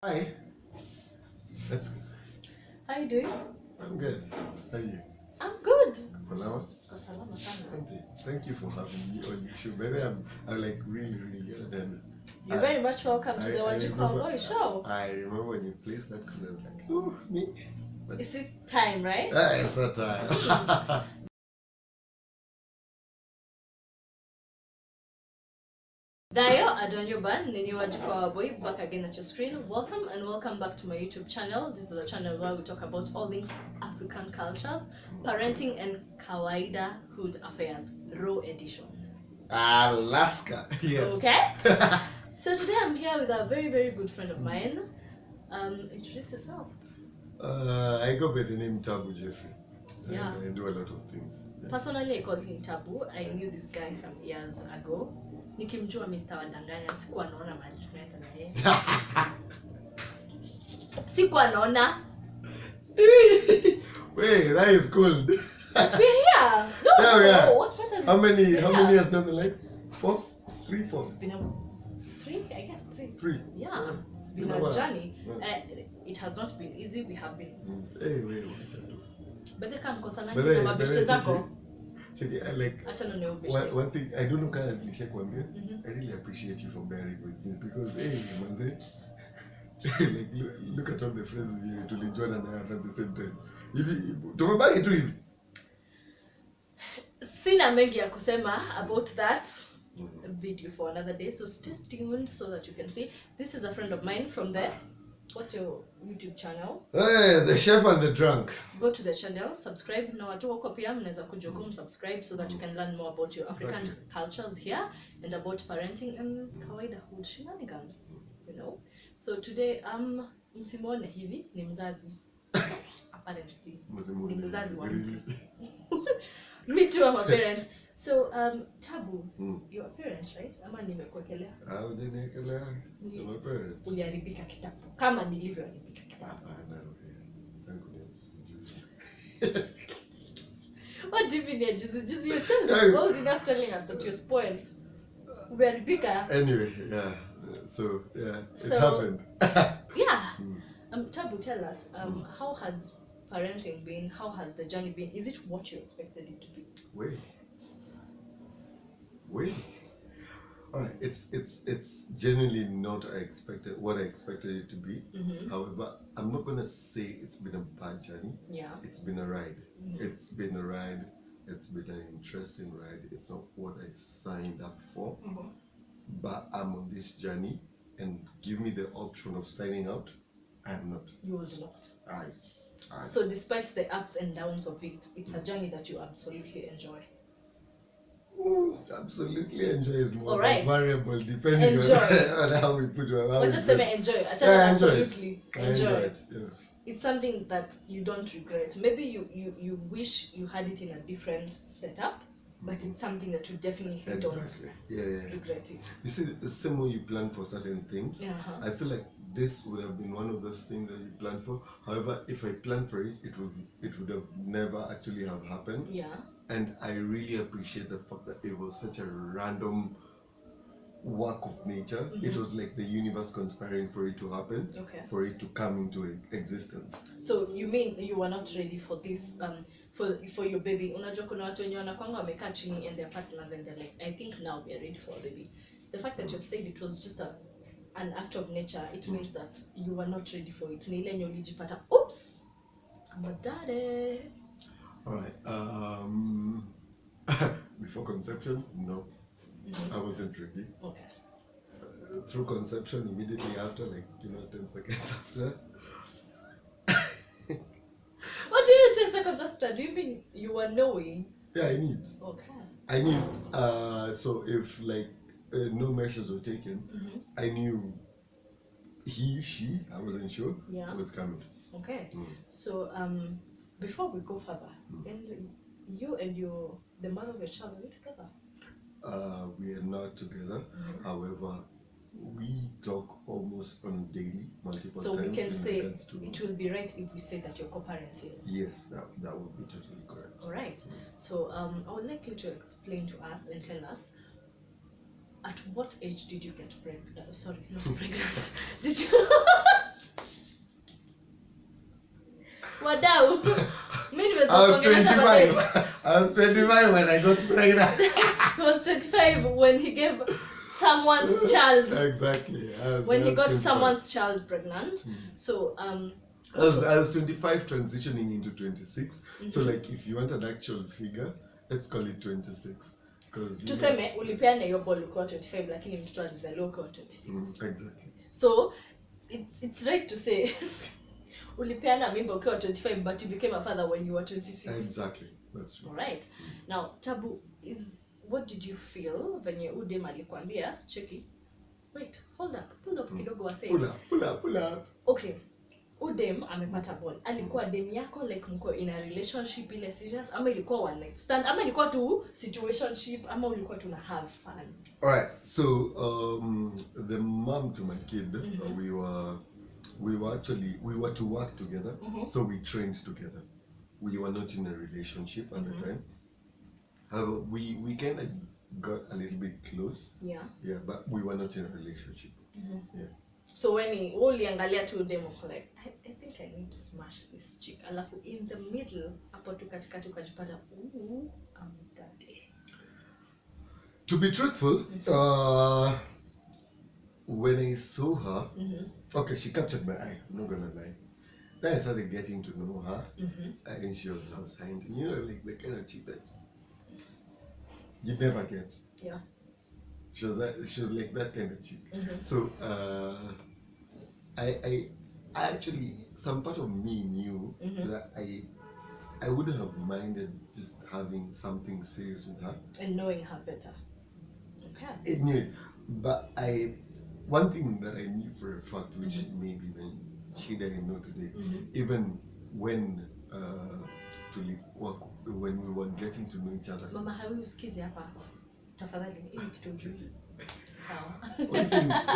Hi. That's good. How you doing? I'm good. How are you? I'm good. Salama? Salama sana. Thank you for having me on your show. By the way, I'm like really good. And You're very much welcome to the I Wanjiko Boy show. I remember when you placed that call, I was like, oh, me. But It's it time, right? it's that time. Dayo Adonyoban, Nini Wanjiko Boy, back again at your screen. Welcome and welcome back to my YouTube channel. This is a channel where we talk about all things African cultures, parenting and kawaida hood affairs, raw edition. Alaska. Yes. Okay. So today I'm here with a very good friend of mine. Introduce yourself. I go by the name Tabu Jeffrey. Yeah. I do a lot of things. Yes. Personally, I call him Tabu. I knew this guy some years ago. Nikimjua Mr. Wadanganya, sikuwa naona mahali tunaenda na yeye. Sikuwa naona. Wait, that is cold. But we're here. No, Yeah, we are. what matters is How many we're years down the line? 4? 3, 4? It's been 3, I guess 3. 3. Yeah, it's been a journey. It has not been easy. We have been. Hey, wait, what's that do? But they come because na mabeshte zako. Check it, I like one thing I don't know kama nilishakwambia. I really appreciate you for bearing with me because hey manze like look at all the friends you tulijoin and at the same time. Hivi tumebaki tu hivi. Sina mengi ya kusema about that video for another day, so stay tuned so that you can see. This is a friend of mine from there. What's your YouTube channel? Hey, the chef and the drunk. Go to the channel, subscribe. Na watu wako pia mnaweza kuja subscribe so that you can learn more about your African cultures here and about parenting and kawaida hood shenanigans, you know. So today msimone hivi ni mzazi. Apparently. Ni mzazi wangu. Me too, I'm a parent. So Tabu, you're a parent, right? Ama nimekuwekelea? Hujaniekelea. I'm a parent. Uliharibika kitabu kama nilivyoharibika kitabu. Hapana. What do you mean you're juicy? Your child is old enough telling us that you're spoiled. Uliharibika. Anyway, yeah. So it happened. Yeah. Tabu, tell us, how has parenting been? How has the journey been? Is it what you expected it to be? Wait. Alright, it's genuinely not what I expected it to be. However, I'm not gonna say it's been a bad journey. Yeah. It's been a ride. It's been a ride. It's been an interesting ride. It's not what I signed up for. But I'm on this journey, and give me the option of signing out, I'm not. You would not. Aye. So despite the ups and downs of it, it's a journey that you absolutely enjoy. Absolutely enjoy is more variable depending on how we put it. But just say enjoy. Absolutely enjoy it. Yeah. It's something that you don't regret. Maybe you wish you had it in a different setup, but it's something that you definitely don't regret it. You see, the same way you plan for certain things, I feel like this would have been one of those things that you planned for. However, if I planned for it, it would have never actually have happened. Yeah. And I really appreciate the fact that it was such a random work of nature. It was like the universe conspiring for it to happen, for it to come into existence. So you mean you were not ready for this for your baby? Unajua kuna watu wenye wanakwanga wamekaa chini and their partners and they're like, I think now we are ready for a baby. The fact that you've said it was just an act of nature, it means that you were not ready for it. Ni ile yenye ulijipata, oops, I'm a daddy. Alright, before conception, no, I wasn't ready. Okay. Through conception, immediately after, 10 seconds after. What do you mean 10 seconds after? Do you mean you were knowing? Yeah, I knew. Okay. I knew. So if no measures were taken, I knew she, I wasn't sure, was coming. Okay. So before we go further, and you and the mother of your child, are you together? We are not together. However, we talk almost on a daily, multiple times. So we can say it will be right if we say that you're co-parenting. Yes, that would be totally correct. All right. So I would like you to explain to us and tell us, at what age did you get pregnant? Sorry, not pregnant. Did you? Wadau. I was 25 when I got pregnant. He was 25 when he gave someone's child. Exactly. When he got 25. Someone's child pregnant. So I was 25 transitioning into 26. So like if you want an actual figure, let's call it 26. Because tuseme ulipeana hiyo ball ukiwa 25 lakini mtoto alizaliwa ukiwa 26. Exactly. So it's right to say ulipeana mimba ukiwa 25 but you became a father when you were 26. Exactly. That's true. All right. Now Tabu, what did you feel when you udem alikwambia cheki? Wait, pull up kidogo wase. Pull up. Okay. Udem amepata ball. Alikuwa dem yako like mko in a relationship ile serious ama ilikuwa one night stand ama ilikuwa tu situationship ama ulikuwa tuna have fun? All right. So the mom to my kid, we were to work together. So we trained together. We were not in a relationship at the time. We kind of got a little bit close. Yeah, but we were not in a relationship. Yeah. So when uliangalia tu demo like I think I need to smash this chick. Alafu in the middle hapo tu katikati ukajipata I'm daddy. To be truthful, when I saw her, okay, she captured my eye. I'm not gonna lie. Then I started getting to know her, and she was house-handing. You know, like the kind of chick that you'd never get. Yeah. She was like that kind of chick. So I actually, some part of me knew that I wouldn't have minded just having something serious with her and knowing her better. Okay. It knew, but one thing that I knew for a fact, which maybe when she didn't know today, even when when we were getting to know each other. Mama, hawi usikizi hapa. Tafadhali ili kitu ujui. Sawa.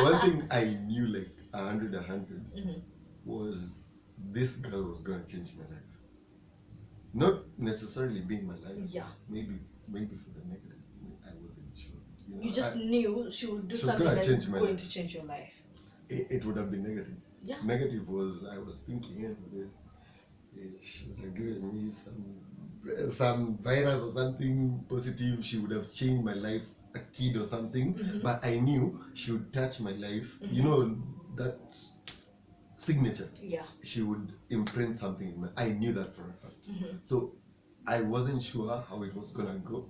One thing I knew like 100 was this girl was going to change my life. Not necessarily being my life. Yeah. Maybe for the negative. I wasn't sure. You just knew she would do something that is going to change your life. It would have been negative. Yeah. Negative was I was thinking she would have given me some virus or something positive. She would have changed my life, a kid or something. But I knew she would touch my life. You know that signature. Yeah. She would imprint something in me. I knew that for a fact. So I wasn't sure how it was gonna go.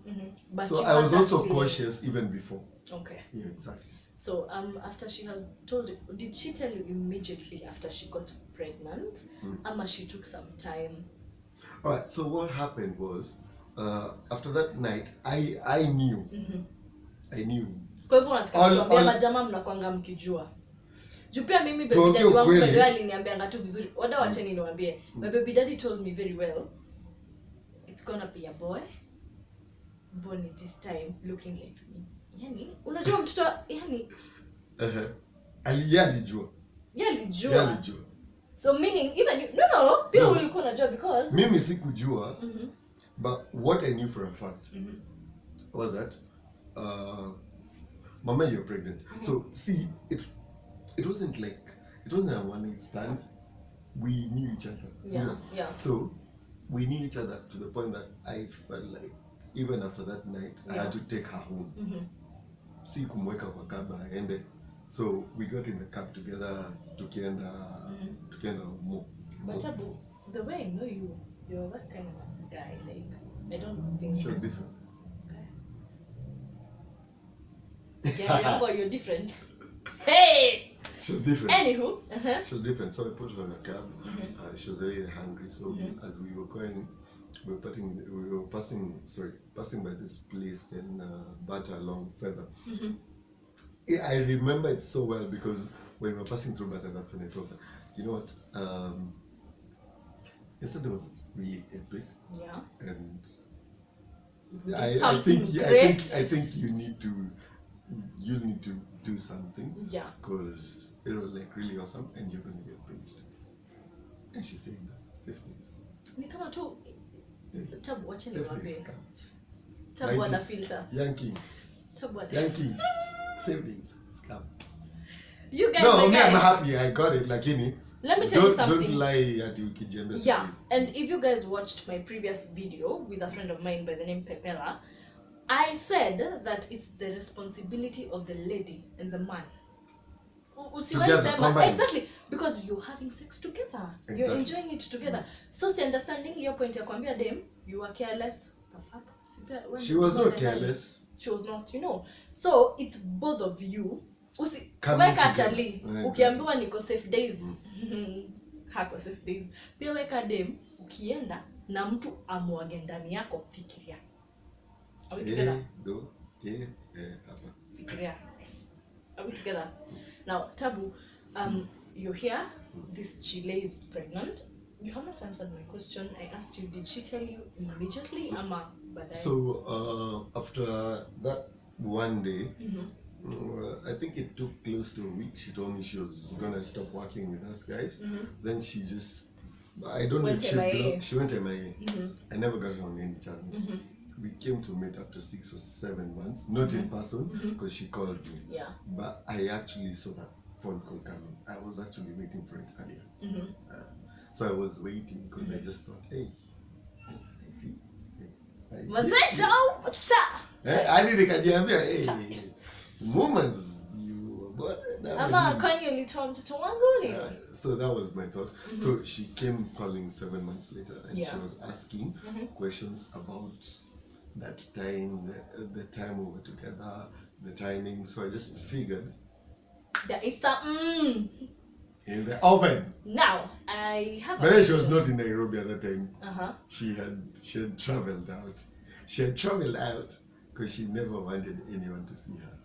But so I was also cautious even before. Okay. Yeah, exactly. So after she has told you, did she tell you immediately after she got pregnant? Ama she took some time? Alright, so what happened was after that night I knew. I knew. Kwa hivyo nataka kuambia majamaa mnakuanga mkijua. Juu pia mimi baby daddy wangu bado aliniambianga tu vizuri. Wada wacheni niwaambie. My baby daddy told me very well. It's gonna be a boy. Born at this time looking like me. Yani, unajua mtoto yani alijua. So meaning even no, pia ulikuwa unajua because mimi sikujua. But what I knew for a fact was that Mama, you're pregnant. So see, it wasn't a one night stand. We knew each other. Yeah. So we knew each other to the point that I felt like even after that night I had to take her home. Si kumweka kwa cab aende. So we got in the cab together tukienda home. But Tabu, the way I know you, you're that kind of guy. Like I don't think she was different. Yeah, you're different. Hey! She was different. Anywho, she was different. So I put her in a cab. She was really hungry. So as we were going, we were passing by this place in Bata along Feather. I remember it so well because when we were passing through Bata, that's when I told her, you know what? Yesterday was really epic. Yeah. And I think you need to do something. Yeah. Because it was like really awesome and you're gonna get paid. And she said savings. Ni kama tu Tabu wacha niwaambie. Tabu ana filter. Young Kings. Savings scam. You guys I'm happy I got it lakini Let me tell you something. Don't lie at ukijembe. Yeah, and if you guys watched my previous video with a friend of mine by the name Pepela, I said that it's the responsibility of the lady and the man. Together, combined. Exactly, because you're having sex together. Exactly. You're enjoying it together. So, see, understanding your point, you kwambia dem, you were careless. The fuck? She was not careless. She was not, you know. So, it's both of you. Weka chali, ukiambiwa niko safe days. Hako safe days. Pia weka dem, ukienda na mtu amuage ndani yako, fikiria. Are we together? Fikiria. Are we together? Now, Tabu, you're here. This Chile is pregnant. You have not answered my question. I asked you, did she tell you immediately? So, after that one day, I think it took close to a week. She told me she was gonna stop working with us guys. Then she just, I don't know if she went MIA. I never got her on any channel. We came to meet after 6 or 7 months, not in person, because she called me. Yeah. But I actually saw that phone call coming. I was actually waiting for it earlier. So I was waiting because I just thought, hey, what's up? I didn't kajiambia, hey, moments you so that was my thought. So she came calling 7 months later, and she was asking questions about that time, the time we were together, the timing. So I just figured there is something in the oven. Now I have. But then she was not in Nairobi at that time. She had traveled out. She had traveled out because she never wanted anyone to see her.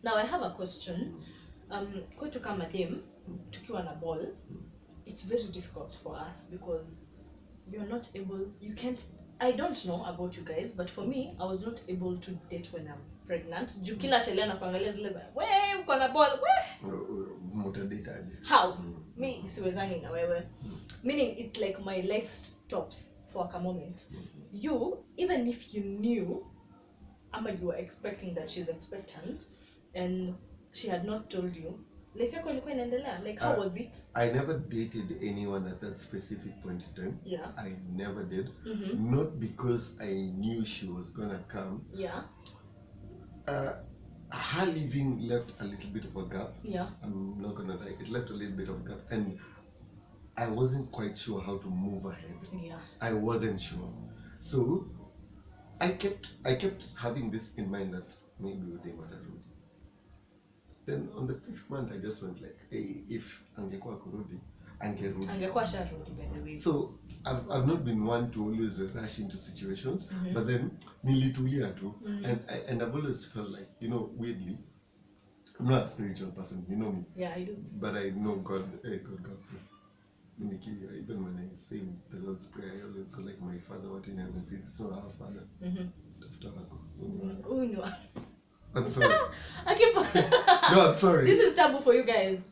Now I have a question. Kwetu kama dem, tukiwa na ball, it's very difficult for us because you're not able. You can't. I don't know about you guys, but for me, I was not able to date when I'm pregnant. Jukila chelea na kuangalia zile za, we uko na ball, we. How? Me siwezani na wewe. Meaning it's like my life stops for a moment. You, even if you knew, ama you were expecting that she's expectant, and she had not told you, life yako ilikuwa inaendelea. Like how was it? I never dated anyone at that specific point in time. Yeah. I never did. Not because I knew she was gonna come. Yeah. Her leaving left a little bit of a gap. Yeah. I'm not gonna lie. It left a little bit of a gap, and I wasn't quite sure how to move ahead. Yeah. I wasn't sure. So I kept having this in mind that maybe we'll do Fatherhood. Then on the 5th month I just went like, hey, if angekuwa kurudi, angerudi. Angekuwa sharudi by the way. So I've not been one to always rush into situations, but then nilitulia tu, and I've always felt like, you know, weirdly, I'm not a spiritual person, you know me. Yeah, I do. But I know God. God. Even when I say the Lord's Prayer, I always go like, my Father, what in heaven, see, it's not our Father. I'm sorry. No, I'm sorry. This is taboo for you guys.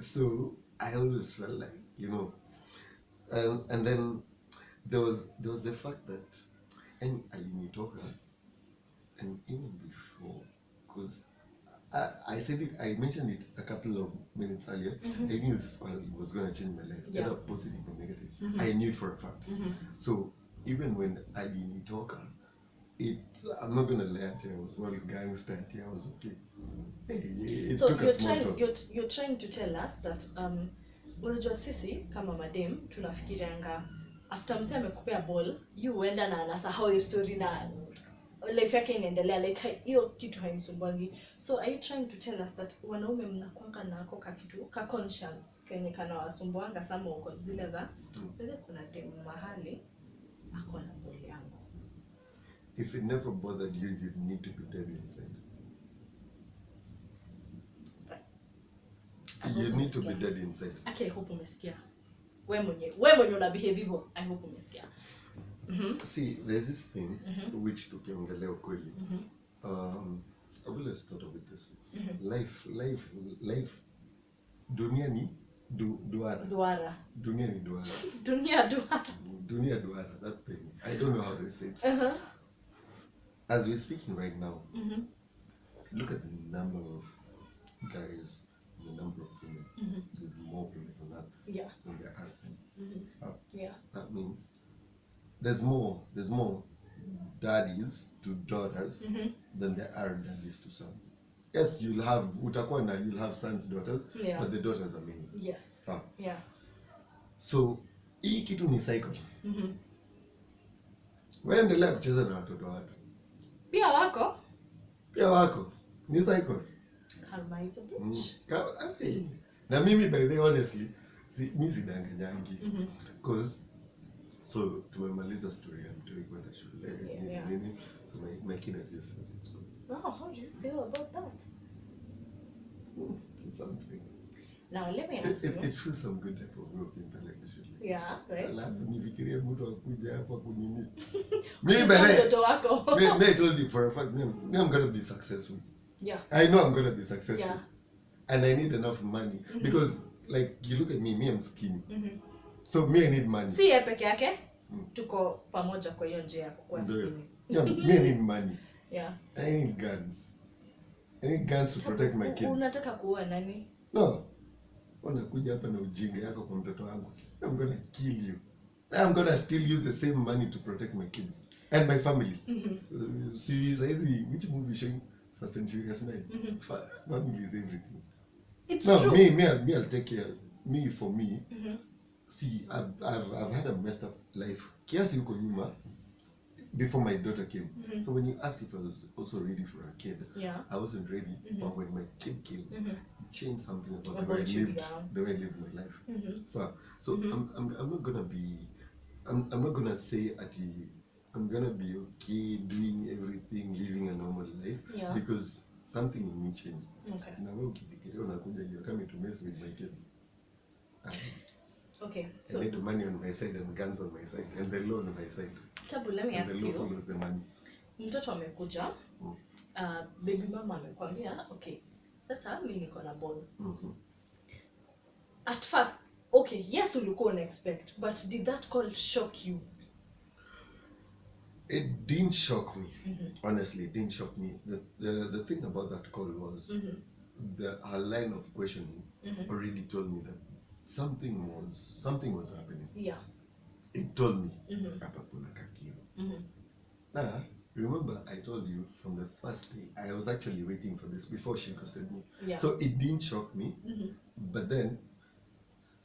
So I always felt like, you know, and then there was the fact that, and and even before, because I said it, I mentioned it a couple of minutes earlier. I knew this was going to change my life, either positive or negative. I knew it for a fact. So even when I didn't talk, I'm not gonna lie, I was all gangster. I was okay. It so took a small time. You're trying to tell us that unajua sisi kama madem tunafikirianga after mzee amekupea ball, you huenda na anasahau hiyo story na life yake inaendelea, like hiyo kitu haimsumbuangi. So are you trying to tell us that wanaume mnakuanga na ako kitu ka conscience kenye kana wasumbuanga sama uko zile za wewe kuna dem mahali ako na ball yangu? If it never bothered you, you need to be dead inside. You need to be dead inside. Okay, I hope umesikia. Wewe mwenye una behave hivyo, I hope umesikia. See, there's this thing which tukiongelea ukweli. I've always thought of it this way. Life dunia ni duara. Dunia ni duara. Dunia duara, that thing. I don't know how they say it. As we're speaking right now, look at the number of guys, the number of women. There's more women on earth than there are men. So that means there's more daddies to daughters than there are daddies to sons. Yes, you'll have sons, daughters, but the daughters are many. Yes. So, so hii kitu ni cycle. Wewe endelea kucheza na watoto watu. Pia wako. Ni cycle. Karma is a bitch. Na mimi by the way, honestly, mimi sidanganyangi. Because so tumemaliza story ya mtu kwenda shule nini. So my kid has just started school. Wow, how do you feel about that? It's something. Now let me ask you. It feels some good type of way impeleka shule. Yeah, right. Alafu nifikirie mtu akuja hapa kunini. Mimi mtoto wako. I told you for a fact, I'm going to be successful. Yeah. I know I'm going to be successful. Yeah. And I need enough money because like you look at me I'm skinny. So me I need money. Si yeye peke yake. Tuko pamoja kwa hiyo njia ya kukua skinny. Yeah, me I need money. Yeah. I need guns. I need guns to protect my kids. Unataka kuua nani? No. Unakuja hapa na ujinga yako kwa mtoto wangu. I'm going to kill you. I'm going to still use the same money to protect my kids and my family. See, which movie showing Fast and Furious 9? Family is everything. It's no, true. Me, I'll take care. Me, for me. See, I've had a messed up life. Kiasi huko nyuma, before my daughter came. So when you asked if I was also ready for a kid, I wasn't ready. But when my kid came, it changed something about the way I lived my life. So I'm not gonna be. I'm not gonna say I'm gonna be okay doing everything, living a normal life because something in me changed. Okay. Na wewe ukifikiria unakuja you're coming to mess with my kids. Okay. So I need the money on my side and guns on my side and the law on my side. Tabu, let me ask you. The law follows the money. Mtoto amekuja, baby mama amekwambia, okay, sasa mimi niko na ball. At first, okay, yes, ulikuwa una expect, but did that call shock you? It didn't shock me. Honestly, it didn't shock me. The thing about that call was her line of questioning already told me that something was happening. Yeah. It told me hapa kuna kakiro. Now, remember I told you from the first day I was actually waiting for this before she ghosted me. Yeah. So it didn't shock me. But then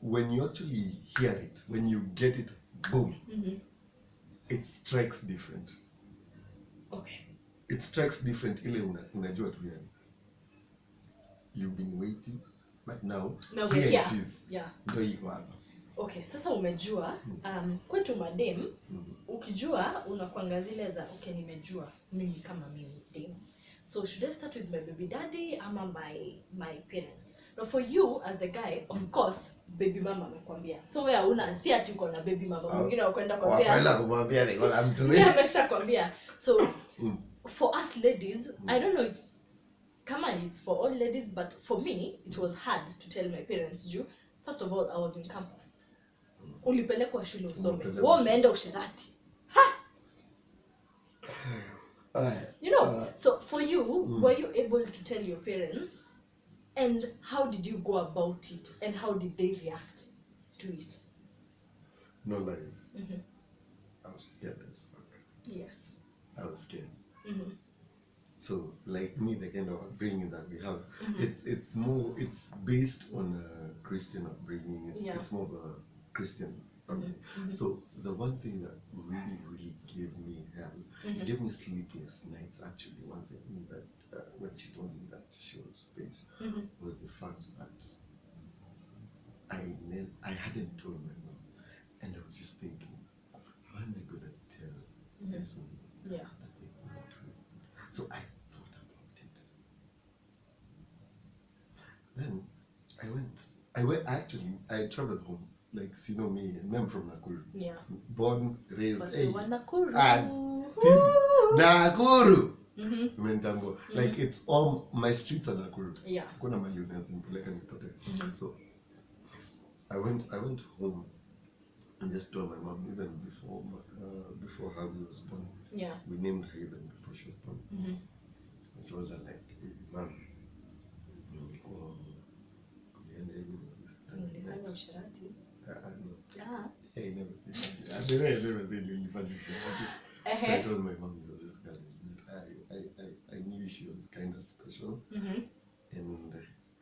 when you actually hear it, when you get it, boom, it strikes different. Okay. It strikes different. Ile unajua tu yani. You've been waiting, but now here it is. Yeah. Ndio iko hapa. Okay, sasa umejua, kwetu madem, ukijua unakuanga zile za okay nimejua mimi kama mimi dem. So should I start with my baby daddy ama my parents? Now for you as the guy, of course, baby mama amekwambia. So wewe una si ati uko na baby mama mwingine unakwenda kwambia. Wala kumwambia niko na mtu. Mimi ameshakwambia. So for us ladies, I don't know it's for all ladies, but for me it was hard to tell my parents juu first of all I was in campus. Ulipelekwa shule usome. Wewe umeenda usherati. You know, so for you, were you able to tell your parents, and how did you go about it, and how did they react to it? No lies. I was scared as fuck. Yes. I was scared. So like me, the kind of upbringing that we have, it's based on a Christian upbringing. It's more of a Christian family. So the one thing that really gave me hell, gave me sleepless nights actually once I knew that when she told me that she was based, was the fact that I hadn't told my mom, and I was just thinking, how am I gonna tell this woman that we're not true? So I thought about it. Then I traveled home. Like, you know me, I'm from Nakuru. Yeah. Born, raised. Nakuru. Nakuru. Like, it's all, my streets are Nakuru. Yeah. So, I went home and just told my mom, even before Harvey was born. Yeah. We named her even before she was born. I told her, like, hey, Mom, and everything was Nilifanya usharati. No. Yeah. I never said that. I never said nilifanya usharati. So I told my mom it was this girl. I knew she was kind of special. And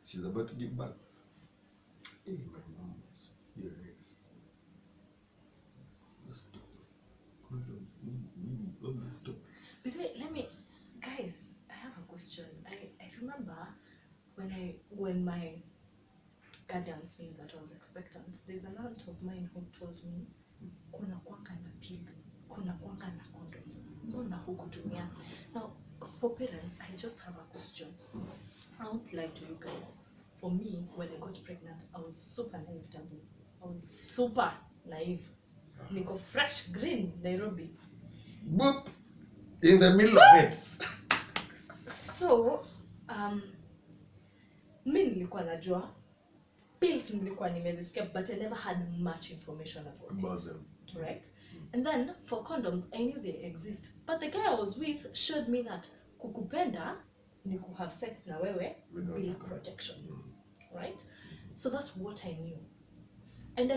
she's about to give back. Hey, my mom was furious. Those talks. Condoms, maybe all those talks. But wait, guys, I have a question. I remember when my guardians knew that I was expectant, there's an aunt of mine who told me, kuna kwanga na pills, kuna kwanga na condoms, mbona hukutumia? Now, for parents, I just have a question. I won't lie to you guys. For me, when I got pregnant, I was super naive, Tabu. I was super naive. Niko fresh green, Nairobi. Boop! In the middle of it. So, mi nilikuwa najua pills nilikuwa nimezisikia, but I never had much information about them. Right? And then for condoms, I knew they exist. But the guy I was with showed me that kukupenda ni ku have sex na wewe bila protection. Right? So that's what I knew. And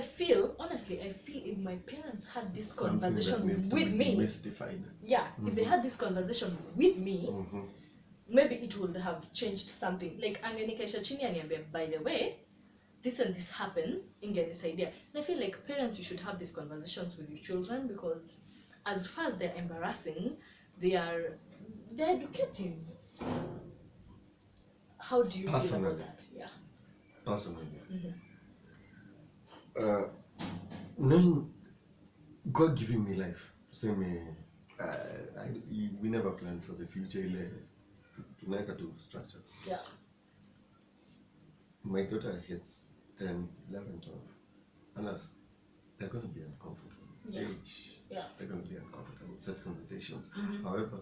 honestly, I feel if my parents had this conversation with me, mystified. Yeah, if they had this conversation with me, maybe it would have changed something. Like, angenikesha chini aniambia, by the way, this and this happens, ingenisaidia. And I feel like parents, you should have these conversations with your children, because as far as they're embarrassing, they're educative. How do you feel about that? Yeah. Personally. Knowing God giving me life, we never planned for the future. Tunaweka to structure. Yeah. My daughter hits 10, 11, 12. And they're going to be uncomfortable. Yeah. Yeah. They're going to be uncomfortable with such conversations. However,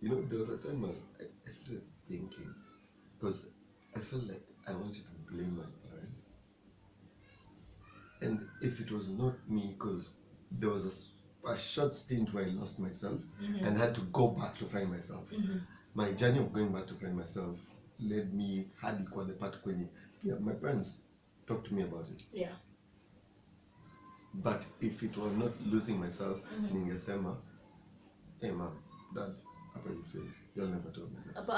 there was a time when I started thinking, because I felt like I wanted to blame my parents. And if it was not me, because there was a short stint where I lost myself and had to go back to find myself. My journey of going back to find myself led me hadi kwa the part kwenye. Yeah, my parents talked to me about it. Yeah. But if it was not losing myself, ningesema, hey mom, dad, apa you feel? Y'all never told me this.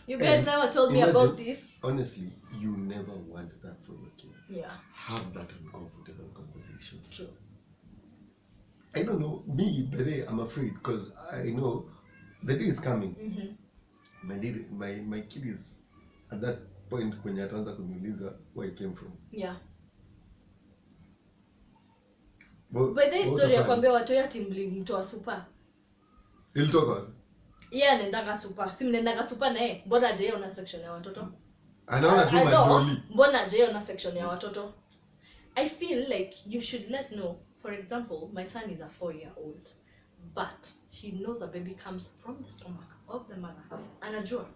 You guys never told me about this. Honestly, you never want that for your kid. Yeah. Have that uncomfortable conversation. True. I don't know, me, but I'm afraid, because I know the day is coming. My kid is at that point kwenye ataanza kuniuliza where he came from. Yeah. But the story ya kwambia watu ya timbling mtu wa super. Ilitoka. Yeah, nendanga super. Si mnendanga super na yeye. Mbona je una section ya watoto? Anaona tu madoli. Mbona je una section ya watoto? I feel like you should know. For example, my son is a 4-year-old, but he knows the baby comes from the stomach of the mother. Anajua.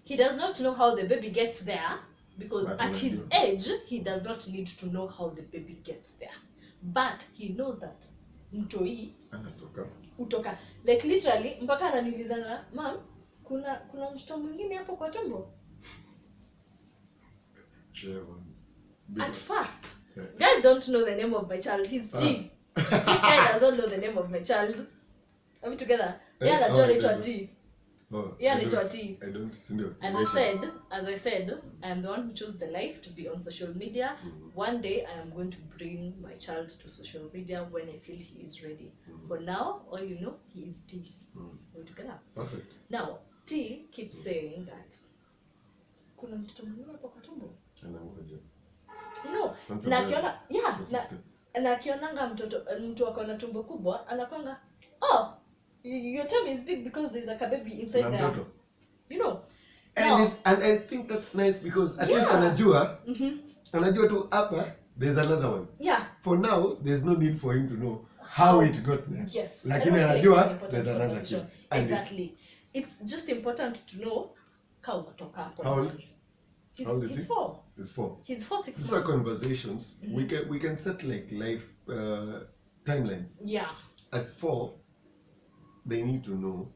He does not know how the baby gets there, because at his age, he does not need to know how the baby gets there. But he knows that mtoi utoka. Like literally, mpaka ananiulizana, mom, kuna mtoto mwingine hapo kwa tumbo? At first, guys don't know the name of my child. He's T. This guy doesn't know the name of my child. Are we together? Yeah, anajua anaitwa T. Yeah, anaitwa T. I don't know. As I said, I am the one who chose the life to be on social media. One day I am going to bring my child to social media when I feel he is ready. For now, all you know, he is T. Are we together? Perfect. Now, T keeps saying that kuna mtoto mwingine hapo kwa tumbo. Anangoja. No, na akiona, na akionanga mtu wako na tumbo kubwa, anapanga, oh, your tummy is big because there's a baby inside there. And I think that's nice, because at least anajua tu hapa there's another one. Yeah. For now, there's no need for him to know how it got there. Yes. Lakini anajua there's another kid. Exactly. It's just important to know how kutoka hapo. How old is he? 4. He's 4. He's 4, 6 months. These are conversations. We can set like life timelines. Yeah. At 4, they need to know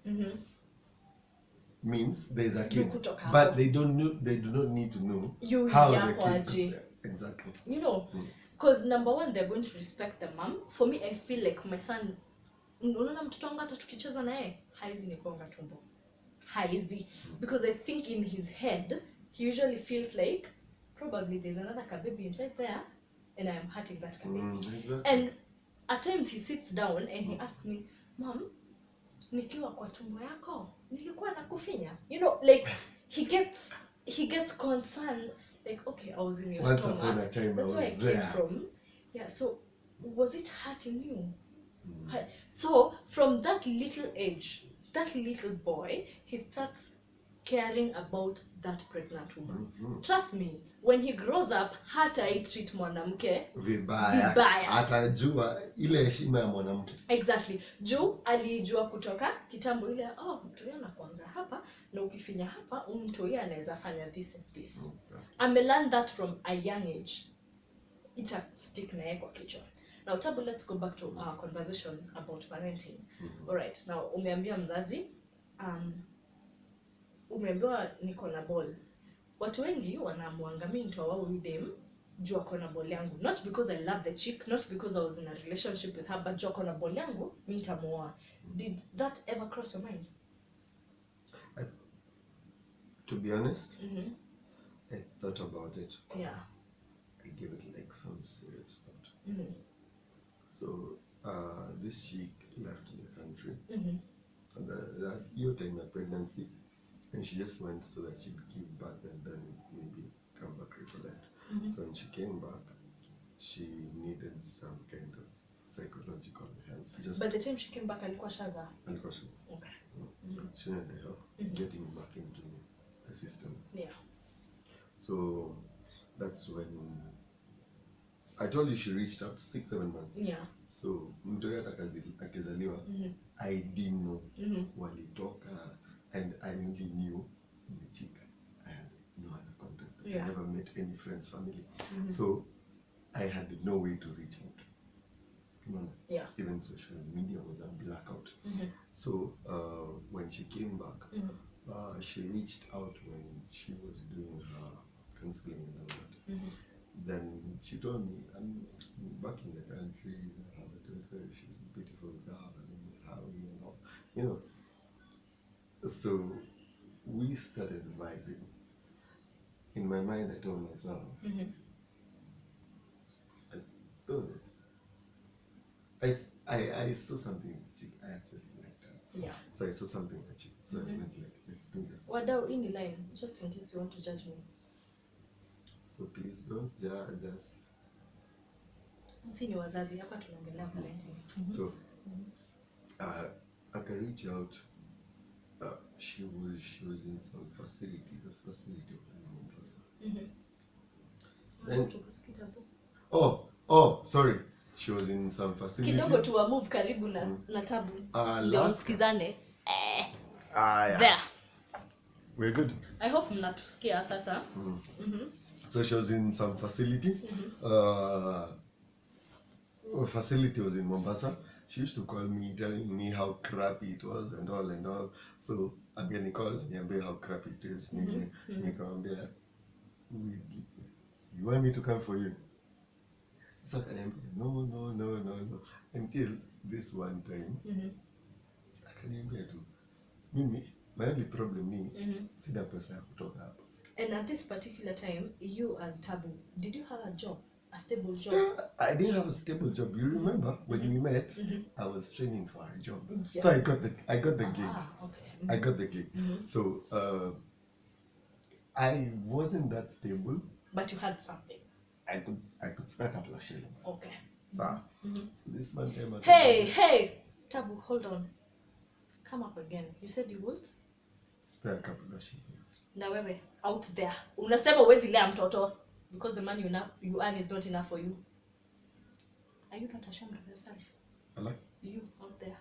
means there's a kid, kutoka but hapo. they do not need to know You how yako the kid aje. exactly. You know, because number one, they're going to respect the mom. For me, I feel like my son, unaona mtoto wangu hata tukicheza naye haizi ni kuonga tumbo, haizi, because I think in his head he usually feels like probably there's another baby inside there and I am hurting that baby. Exactly. And at times he sits down and he asks me, Mom, nikiwa kwa tumbo yako nilikuwa nakufinya, you know, like he gets concerned, like, okay, I was in your Once stomach, upon a time that's where I there. came from. Yeah, so was it hurting you? So from that little age, that little boy, he starts caring about that pregnant woman. Trust me, when he grows up, hata treat mwanamke vibaya. Atajua ile heshima ya mwanamke. Exactly. Juu alijua kutoka kitambo ile, mtoto anakuanga hapa na ukifinya hapa mtoto anaweza fanya this and this. Exactly. Learned that from a young age. Ita stick na yeye kwa kichwa. Now Tabu, let's go back to our conversation about parenting. All right. Now umeambia mzazi umeambiwa niko na ball. Watu wengi wanaamwanga mimi nitoa huyu dem juu ako na ball yangu, not because I love the chick, not because I was in a relationship with her, but juu ako na ball yangu mimi nitamuoa. Did that ever cross your mind? To be honest, I thought about it. Yeah. I gave it like some serious thought. So this chick left the country and your time of pregnancy, and she just went so that she would give birth and then maybe come back recollect. So when she came back, she needed some kind of psychological help. Just by the time she came back, alikuwa shaza. Okay. She needed help getting back into the system. Yeah. So that's when I told you she reached out 6-7 months. Yeah. So mtoto akizaliwa, I didn't know walitoka, and I only knew the chick. I had no other contact. I never met any friend's family. So I had no way to reach out. Yeah. Even social media was a blackout. So when she came back, she reached out when she was doing her counseling and all that. Then she told me, I'm back in the country, I have a daughter, she's a beautiful girl, her name is Harry and all, you know. So we started vibing. In my mind, I told myself, let's do this. I saw something in the chick, I actually liked her. Yeah. So I saw something in the chick, so I went like, let's do this. Wadau, in the line, just in case you want to judge me. So please don't judge us. Si ni wazazi hapa tunaongelea parenting. So I can reach out. She was in some facility. The facility was in Mombasa. Then sorry. She was in some facility. Kidogo tu move karibu na Tabu. Ndio msikizane. Yeah. There. We're good. I hope mnatusikia sasa. So she was in some facility. Facility was in Mombasa. She used to call me, telling me how crappy it was and all. So I'm gonna call and how crappy it is. Nikamwambia, you want me to come for you? So no. Until this one time, akaniambia tu, mimi my only problem ni sina pesa ya kutoka hapa. And at this particular time, you as Tabu, did you have a job? A stable job? I didn't have a stable job. You remember when we met, I was training for a job. Yeah. So I got the gig. Okay. I got the gig. So I wasn't that stable. But you had something. I could spare a couple of shillings. Okay. So this man came out. Hey, Tabu, hold on. Come up again. You said you would? Spare a couple of shillings. Na wewe out there. Unasema uwezi lea mtoto because the money you earn is not enough for you. Are you not ashamed of yourself? Allah? You out there.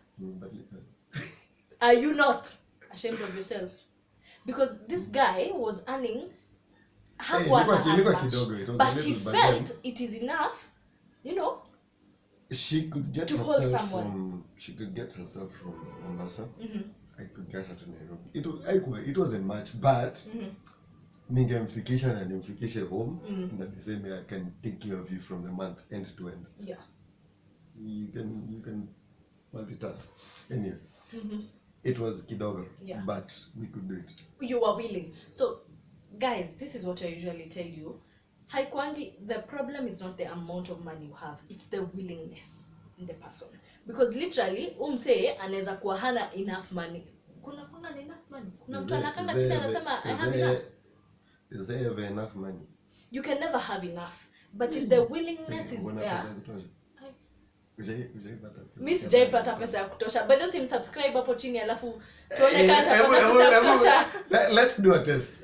Are you not ashamed of yourself? Because this guy was earning but he felt it is enough, you know. She could get to herself hold someone. She could get herself from Mombasa Haikujasha tu Nairobi. It wasn't much, but ningemfikisha na nimfikishe home na niseme I can take care of you from the month end to end. Yeah. You can multitask. Anyway. It was kidogo, but we could do it. You were willing. So, guys, this is what I usually tell you. Haikwangi, the problem is not the amount of money you have, it's the willingness in the person. Because literally, umse anaweza kuwa hana enough money. Kuna enough money. Kuna mtu anakanga chini anasema I have enough. Is there ever enough money? You can never have enough. But if the willingness is there. Mimi sijaipata pesa ya kutosha. Bado simsubscribe hapo chini alafu tuone kama atapata pesa ya kutosha. Let's do a test.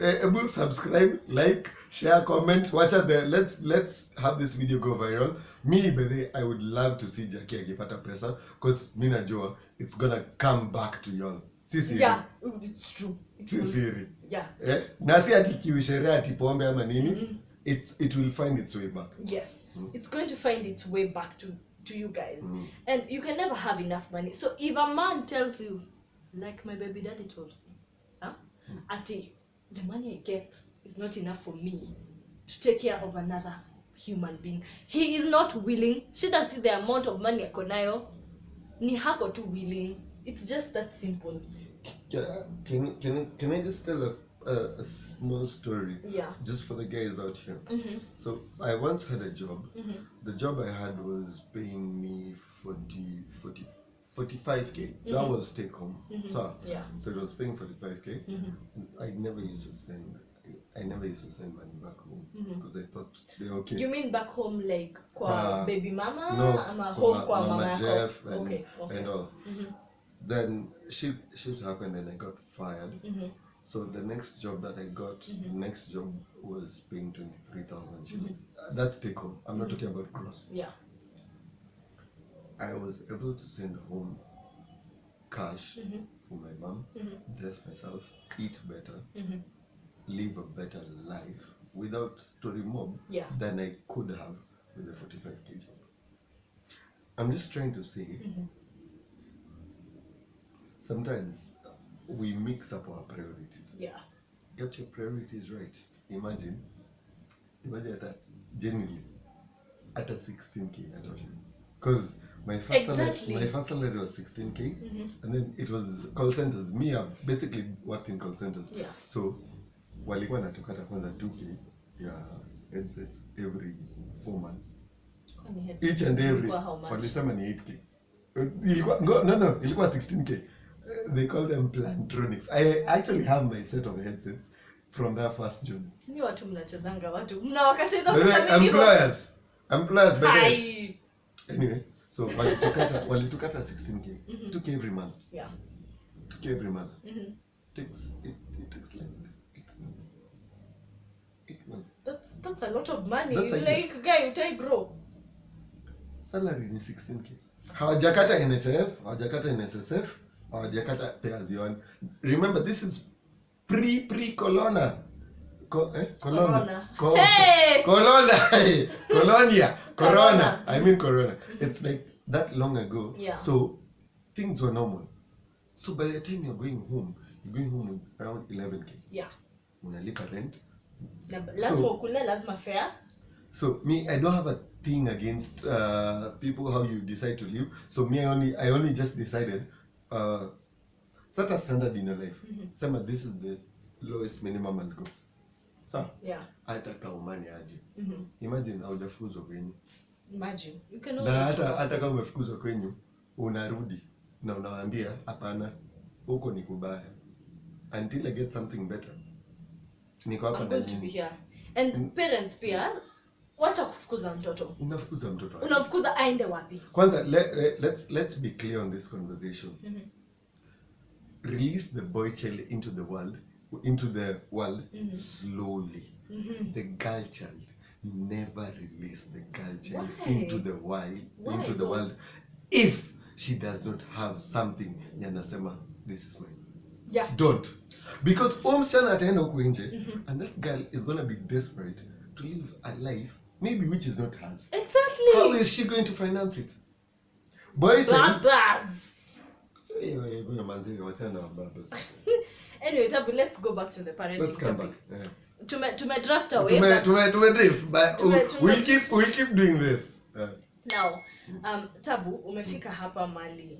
Subscribe, like, share, comment. Let's have this video go viral. Me, by I would love to see Jackie akipata pesa because mimi najua it's gonna come back to y'all. Yeah, it's true. Siri. Yeah. Na si ati kiusherea ati pombe ama nini. It will find its way back. Yes. It's going to find its way back to you guys. And you can never have enough money. So if a man tells you, like my baby daddy told me, Ati, the money I get is not enough for me to take care of another human being. He is not willing. She doesn't see the amount of money ako nayo. Ni hako tu willing. It's just that simple. Can I just tell a small story? Yeah. Just for the guys out here. So I once had a job. The job I had was paying me 45k. That was take home. So it was paying 45k. I never used to send money back home because I thought they're okay. You mean back home like kwa baby mama? No, ama home kwa mama Jeff okay. And all. Then shit happened and I got fired. So the next job that I got, the next job was paying 23,000 shillings. That's take home. I'm not talking about gross. Yeah. I was able to send home cash for my mom, dress myself, eat better, live a better life without story mob than I could have with a 45k job. I'm just trying to say, sometimes we mix up our priorities. Yeah. Get your priorities right. Imagine genuinely at a 16k because my first salary was 16k and then it was call centers. Me, I've basically worked in call centers. Yeah. So walikuwa natukata kwanza 2k ya headsets every 4 months. Each and every walisema ni 8k. Ilikuwa 16k. They call them plantronics. I actually have my set of headsets from that first job. Ni watu mnachezanga watu. Mnawakatiza employers better. Anyway, so walitukata 16k. 2k every month. Yeah. 2k every month. It takes like 8 months. That's a lot of money. Like guy, utai grow. Salary ni 16k. Hawajakata NHIF, hawajakata NSSF. Hawajakata pay as you earn. Remember, this is pre-corona. Corona. Corona. I mean corona. It's like that long ago. Yeah. So things were normal. So by the time you're going home with around 11k. Yeah. Unalipa rent. Lazima ukule, lazima fare. So me, I don't have a thing against people how you decide to live. So me, I only just decided set a standard in your life. Sema, this is the lowest minimum I'll go. So hata kaumani aje. Imagine haujafukuzwa kwenyu. Imagine. You can always hata kama umefukuzwa kwenyu unarudi na unawaambia hapana, huko ni kubaya. Until I get something better. Niko hapa I'm going to be here. And parents pia wacha kufukuza mtoto. Unafukuza mtoto. Unamfukuza aende wapi? Kwanza let's be clear on this conversation. Release the boy child into the world slowly. The girl child, never release the girl child into the world if she does not have something yanasema this is mine. Yeah. Don't. Because msichana ataenda huko nje and that girl is going to be desperate to live a life maybe which is not hers. Exactly. How is she going to finance it? Boy child. Anyway, Tabu, let's go back to the parenting. Let's come topic. back. To draft away. To drift, but we'll keep doing this. Now, Tabu, umefika hapa mali.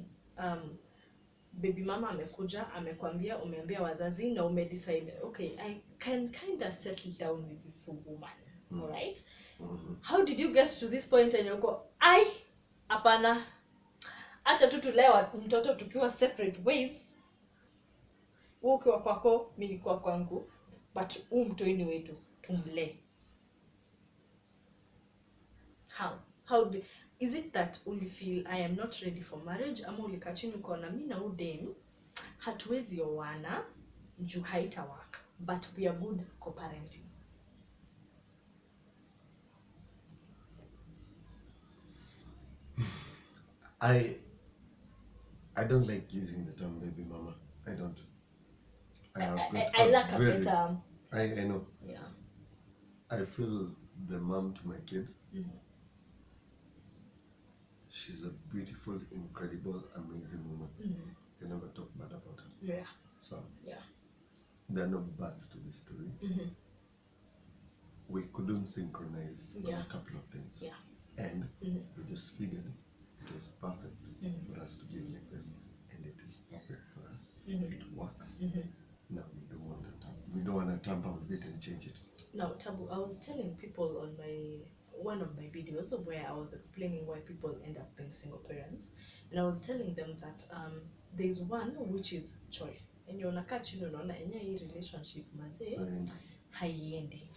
Baby mama amekuja, amekwambia, umeambia wazazi na umedecide, okay, I can kind of settle down with this woman. All right? How did you get to this point and you go, hapana, acha tu tulewa mtoto tukiwa separate ways. Wewe ukiwa kwako, mimi nikuwa kwangu, but mtoi ni wetu, tumle. How is it that uli feel I am not ready for marriage, ama ulikaa chini ukaona mimi na udem hatuwezi oana juu haita work, but we are good co-parenting? I don't like using the term baby mama. I don't. I like a better. I know. Yeah. I feel the mom to my kid. She's a beautiful, incredible, amazing woman. You can never talk bad about her. Yeah. So. Yeah. There are no buts to this story. We couldn't synchronize on a couple of things. Yeah. And we just figured it was perfect for us to live like this, and it is perfect for us. It works. Now we don't want to tamper with it and change it. Now, Tabu, I was telling people on one of my videos where I was explaining why people end up being single parents, and I was telling them that there's one which is choice, and you're unakaa chini unaona hii relationship mazee haiendi,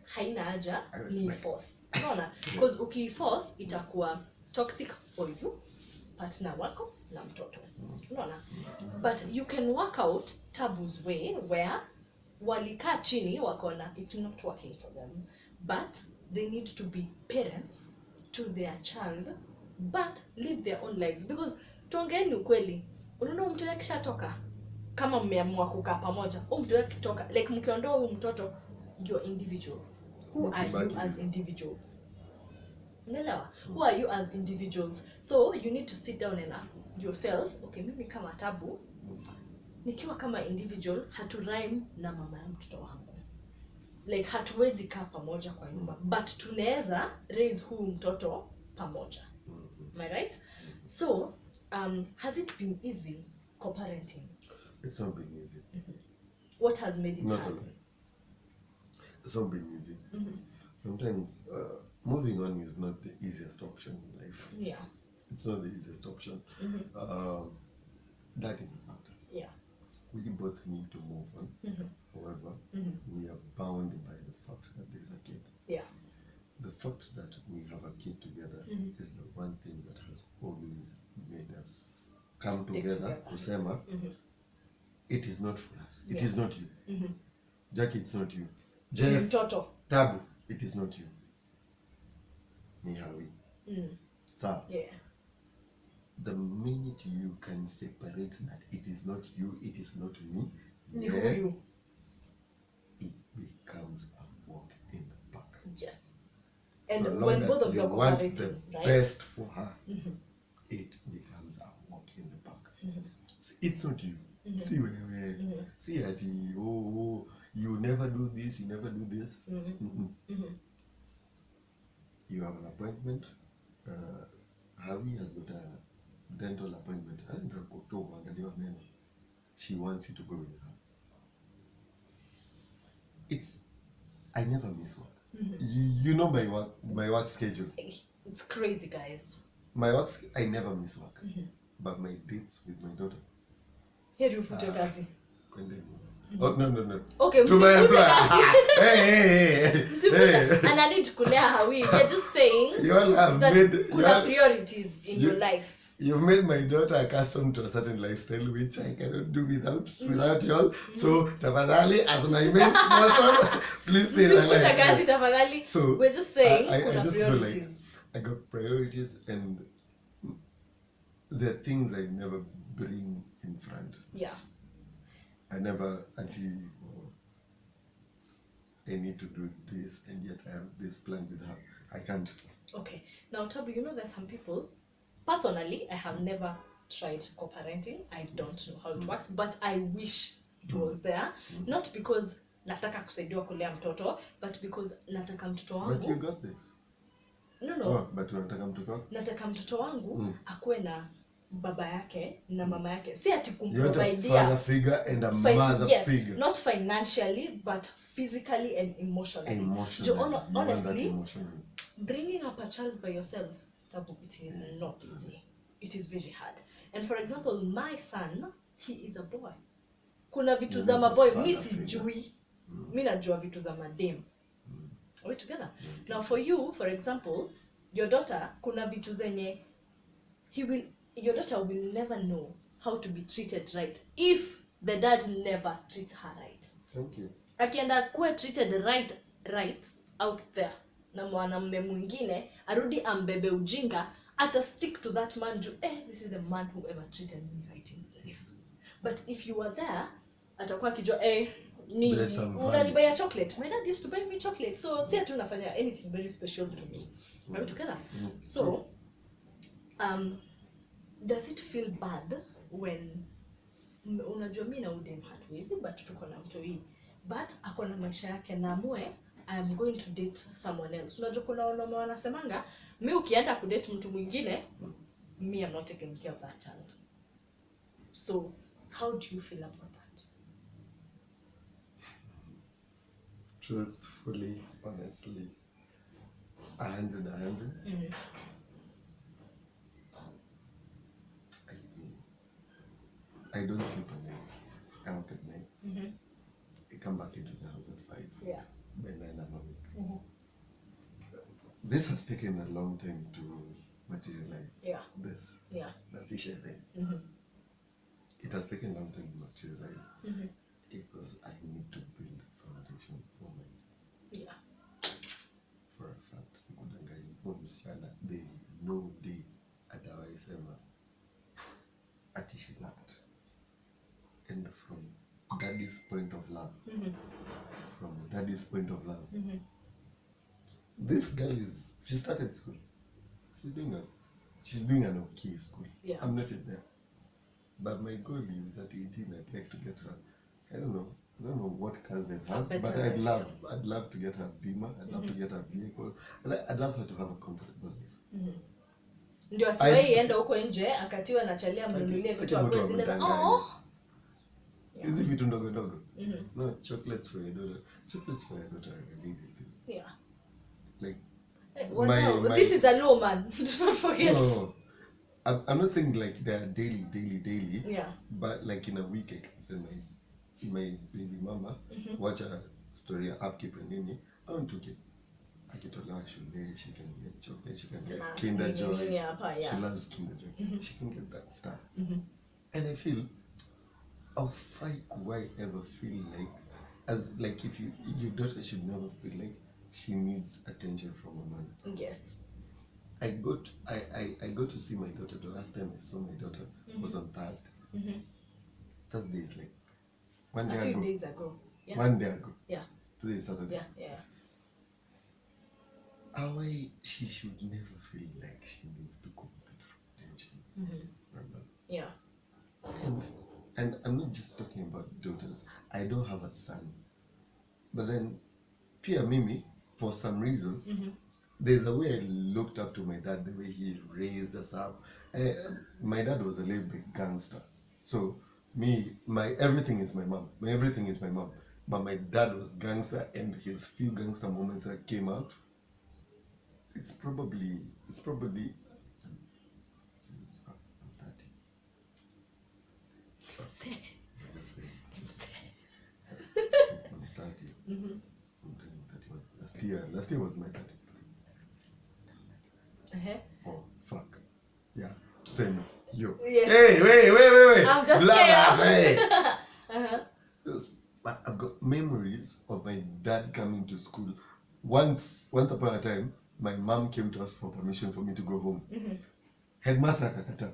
haina haja ni force, unaona, because ukiforce itakuwa toxic for you, partner wako na mtoto, unaona. But you can work out Tabu's way where walikaa chini wakaona it's not working for them, but they need to be parents to their child but live their own lives. Because tuongeeni ukweli, unaona mtu yake kishatoka, kama mmeamua kukaa pamoja, mtu yake kitoka, like mkiondoa huyu mtoto, you are individuals. Who are you as individuals? Unaelewa? Who are you as individuals? So you need to sit down and ask yourself, okay, mimi kama Tabu nikiwa kama individual haturime na mama ya mtoto wangu, like hatuwezi kaa pamoja kwa nyumba, but tunaweza raise huyu mtoto pamoja. Am I right? So has it been easy co-parenting? It's not been easy. What has made it happen? It's not been easy. Sometimes moving on is not the easiest option in life. Yeah. It's not the easiest option. That is a fact. Yeah. We both need to move on. However, we are bound by the fact that there's a kid. Yeah. The fact that we have a kid together is the one thing that has always made us come together. Kusema, it is not for us. It is not you. Jackie, it's not you. Jeff, Tabu, it is not you. Nihawi. So, yeah. The minute you can separate that it is not you, it is not me, you. It becomes a walk in the park. Yes. And so when both of you are want the right? best for her, it becomes a walk in the park. It's not you. See where see at you never do this, you never do this. You have an appointment. Javi has got a dental appointment. She wants you to go with her. I never miss work. You know my work schedule. It's crazy, guys. My work, I never miss work. But my dates with my daughter. Oh, no. Okay, to my employer. Hey. And I need to kulea Hawi. We're just saying you all have that made priorities in your life. You've made my daughter accustomed to a certain lifestyle which I cannot do without y'all. So, tafadhali, as my main sponsors, please stay alive. So, we're just saying I just priorities. I got priorities, and the things I never bring in front. Yeah. I never until I need to do this, and yet I have this plan with her. I can't. Okay. Now, Tabu, there's some people. Personally, I have never tried co-parenting. I don't know how it works, but I wish it was there. Not because nataka kusaidiwa kulea mtoto, but because nataka mtoto wangu. But you got this. No. Oh, but unataka mtoto wako? Nataka mtoto wangu akuwe na baba yake na mama yake. Si ati kumprovidea. You want a father figure and a mother figure. Not financially, but physically and emotionally. Honestly, bringing up a child by yourself, Tabu, it is not easy. It is very hard. And for example, my son, he is a boy. Kuna vitu za maboy, mi sijui. Mi najua vitu za madem. Are we together? Now for you, for example, your daughter, kuna vitu zenye, your daughter will never know how to be treated right if the dad never treats her right. Thank you. Akienda kuwe treated right out there, na mwanamume mwingine arudi ambebe ujinga, ata stick to that man, this is the man who ever treated me right in life. But if you were there, atakuwa kijua ni unanibaya chocolate. My dad used to buy me chocolate, so si atu nafanya anything very special to me. Are we together? So does it feel bad when unajua mimi na udem hatuwezi, but tuko na mtu hii, but akona maisha yake na amue I am going to date someone else. Unajua kuna wanaume wanasemanga mimi ukienda kudate mtu mwingine, me I'm not taking care of that child. So how do you feel about that? Truthfully, honestly, 100. I don't sleep at night. I work at night. I come back into the house at 5. Yeah. By 9 I'm awake. This has taken a long time to materialize. Yeah. This. Yeah. That's the share thing. It has taken a long time to materialize. Because I need to build a foundation for my. Yeah. For a fact, there is no day otherwise ever ati she lacked. And from daddy's point of love, this girl she started school. She's doing an okay school. Yeah. I'm not in there. But my goal is at 18, I'd like to get her, I don't know what cars they have, but I'd love to get her a Beamer. I'd love to get her a vehicle. I'd love her to have a comfortable life. Ndio asiwahi enda huko nje akatiwa na chalia mnunulie vitu ambazo zile hizi vitu ndogo ndogo. No, chocolates for your daughter. Chocolates for your daughter are really good. Yeah. Like this is a low man. Do not forget. No. I'm not saying like they are daily. Yeah. But like in a week I can send my baby mama watch a story upkeep and nini. I want to get akitolewa shule, she can get chocolate, she can get Kinder Joy. She loves Kinder Joy. She can get that stuff. And I feel, how could I ever feel like, as like if your daughter should never feel like she needs attention from a man. Yes. I got to see my daughter. The last time I saw my daughter was on Thursday. Thursday is like a few days ago. Yeah. 1 day ago. Yeah. Today is Saturday. Yeah. How she should never feel like she needs to compete for attention. Remember? Yeah. And I'm not just talking about daughters. I don't have a son. But then, Pia Mimi, for some reason, there's a way I looked up to my dad, the way he raised us up. My dad was a little bit gangster. So, my everything is my mom. But my dad was gangster, and his few gangster moments that came out, it's probably Jesus, I'm 30. I'm just saying. I'm 30. I'm turning 31. Last year was my 30th. Oh, fuck. Yeah. Same. Yo. Yes. Hey, wait. I'm just scared. Yes. But I've got memories of my dad coming to school. Once upon a time, my mom came to us for permission for me to go home. Headmaster kakata.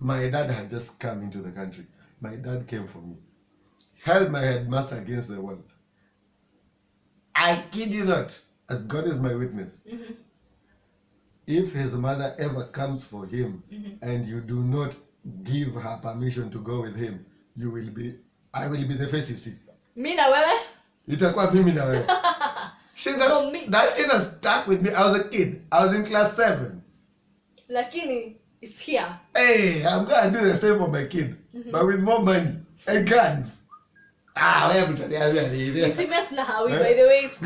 My dad had just come into the country. My dad came for me. Held my headmaster against the wall. I kid you not, as God is my witness. If his mother ever comes for him and you do not give her permission to go with him, I will be the face you see. Mimi na wewe? Itakuwa mimi na wewe. That shit has stuck with me. I was a kid. I was in class 7. Lakini it's here. Hey, I'm going to do the same for my kid. But with more money and guns. Wewe mtaniambia nini? It's mess na hawi by the way. It's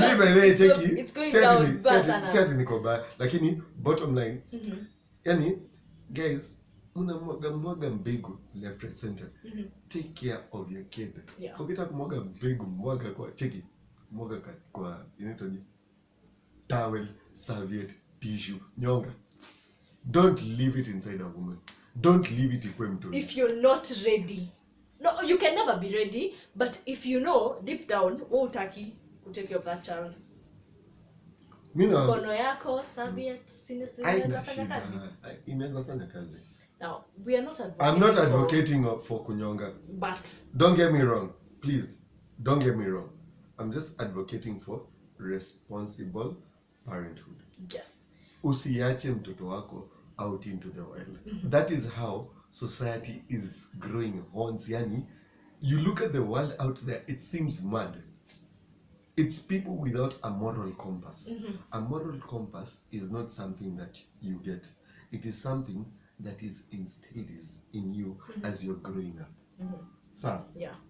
going down bad. Niko bad. Lakini bottom line. Yani guys, mwaga mbegu left right center. Take care of your kid. Ukitaka kumwaga mbegu mwaga kwa cheki. Mwaga kwa inaitwaje? Towel, serviette, tissue, nyonga. Don't leave it inside a woman. Don't leave it ikwe mtoni. If you're not ready. No, you can never be ready, but if you know deep down wewe utaki to take care of that child. Mkono yako serviette inaweza fanya kazi. Inaweza fanya kazi. Now, we are not advocating. I'm not advocating for kunyonga. But don't get me wrong. Please, don't get me wrong. I'm just advocating for responsible parenthood. Yes. Usiache mtoto wako out into the wild. That is how society is growing horns. Yani, you look at the world out there, it seems mad. It's people without a moral compass. A moral compass is not something that you get. It is something that is instilled in you as you're growing up. So,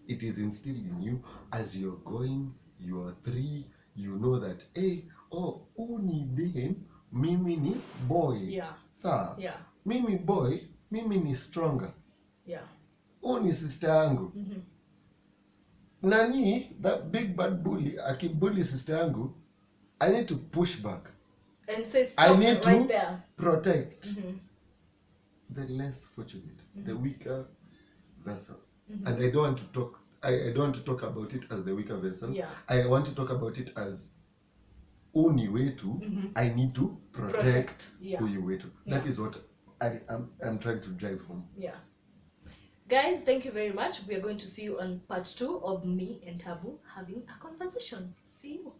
it is instilled in you as you're going, you're 3, you know that, hey, ni dem, mimi ni boy. So, mimi boy, mimi ni stronger. Ni sister yangu. Nani, that big bad bully, akibully sister yangu, I need to push back. And say stop I need right to there. Protect the less fortunate, the weaker vessel. And I don't want to talk. I don't want to talk about it as the weaker vessel. I want to talk about it as uni wetu. I need to protect uni wetu. That is what I'm trying to drive home. Guys, thank you very much. We are going to see you on part 2 of me and Tabu having a conversation. See you.